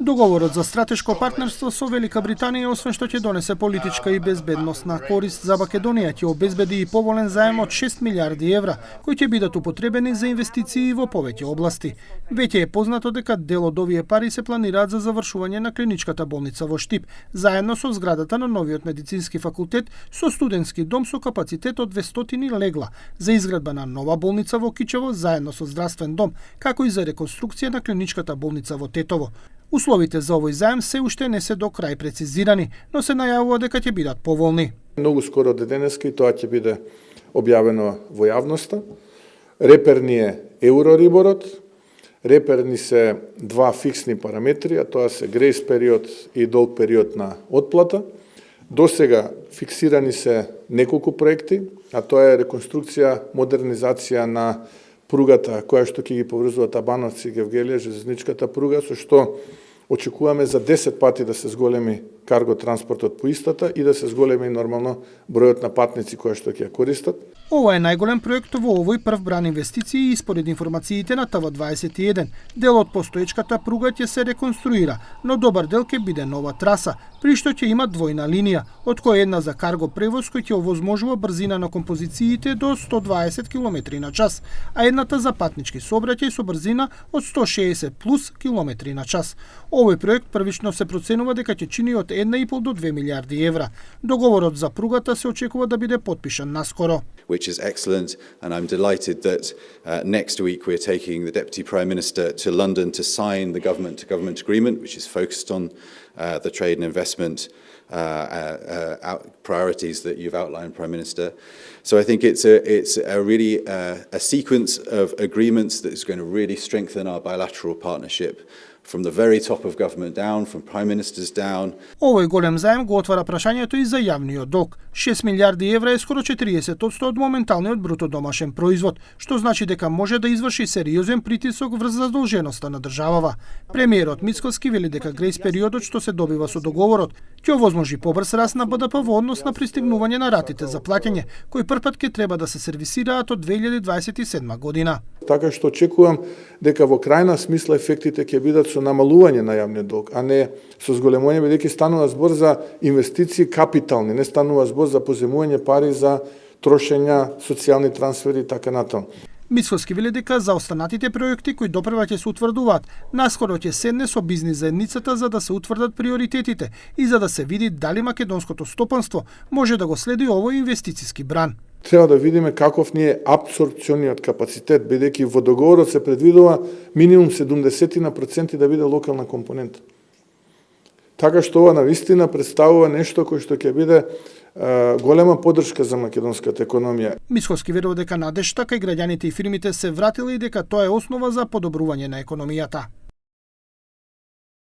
Договорот за стратешко партнерство со Велика Британија, освен што ќе донесе политичка и безбедносна корист за Македонија, ќе обезбеди и поволен заем од 6 милиарди евра, кои ќе бидат употребени за инвестиции во повеќе области. Веќе е познато дека дел од овие пари се планираат за завршување на клиничката болница во Штип, заедно со зградата на новиот медицински факултет со студентски дом со капацитет од 200 легла, за изградба на нова болница во Кичево заедно со здравствен дом, како и за реконструкција на клиничката болница во Тетово. Условите за овој заем се уште не се до крај прецизирани, но се најавува дека ќе бидат поволни. Многу скоро до денеска и тоа ќе биде објавено во јавноста. Реперни е Еврориборот, реперни се два фиксни параметри, а тоа се грејс период и долг период на отплата. До сега фиксирани се неколку проекти, а тоа е реконструкција, модернизација на пругата која што ќе ги поврзува Табановци и Гевгелија, железничката пруга, со што очекуваме за 10 пати да се зголеми карго транспортот по истата и да се зголеми нормално бројот на патници кои што ќе ја користат. Ова е најголем проект во овој прв бран инвестиции и според информациите на ТВ21. Дел од постоечката пруга ќе се реконструира, но добар дел ќе биде нова траса, при што ќе има двојна линија, од која една за карго превоз кој ќе овозможува брзина на композициите до 120 км на час, а едната за патнички сообраќај со брзина од 160 плюс км на час. Овој проект првично се проценува дека ќе чини од 1,5 до 2 милиарди евра. Договорот за пругата се очекува да биде потпишан наскоро. Which is excellent, and I'm delighted that next week we're taking the Deputy Prime Minister to London to sign the government-to-government agreement, which is focused on the trade and investment priorities that you've outlined, Prime Minister. So I think it's a really a sequence of agreements that is going to really strengthen our bilateral partnership from the very top of government down, from prime ministers down. Овој голем заем го отвара прашањето и за јавниот долг. 6 милиарди евра е скоро 40% од моменталниот бруто домашен производ, што значи дека може да изврши сериозен притисок врз задолженоста на државава. Премиерот Мицкоски вели дека грејс периодот што се добива со договорот ќе овозможи побрз раст на БДП во однос на пристигнување на ратите за плаќање, кои првпат ќе треба да се сервисираат од 2027 година. Така што очекувам дека во крајна смисла ефектите ќе бидат со намалување на јавниот долг, а не со зголемување, бидејќи станува збор за инвестиции капитални, не станува збор за поземување пари за трошења, социјални трансфери и така натаму. Мицкоски вели дека за останатите проекти кои допрва ќе се утврдуваат, наскоро ќе седне со бизнис заедницата за да се утврдат приоритетите и за да се види дали македонското стопанство може да го следи овој инвестициски бран. Треба да видиме каков ни е апсорбциониот капацитет, бидејќи во договорот се предвидува минимум 70% да биде локална компонента. Така што ова навистина представува нешто кој што ќе биде голема поддршка за македонската економија. Мицкоски верува дека надежта кај граѓаните и фирмите се вратила и дека тоа е основа за подобрување на економијата.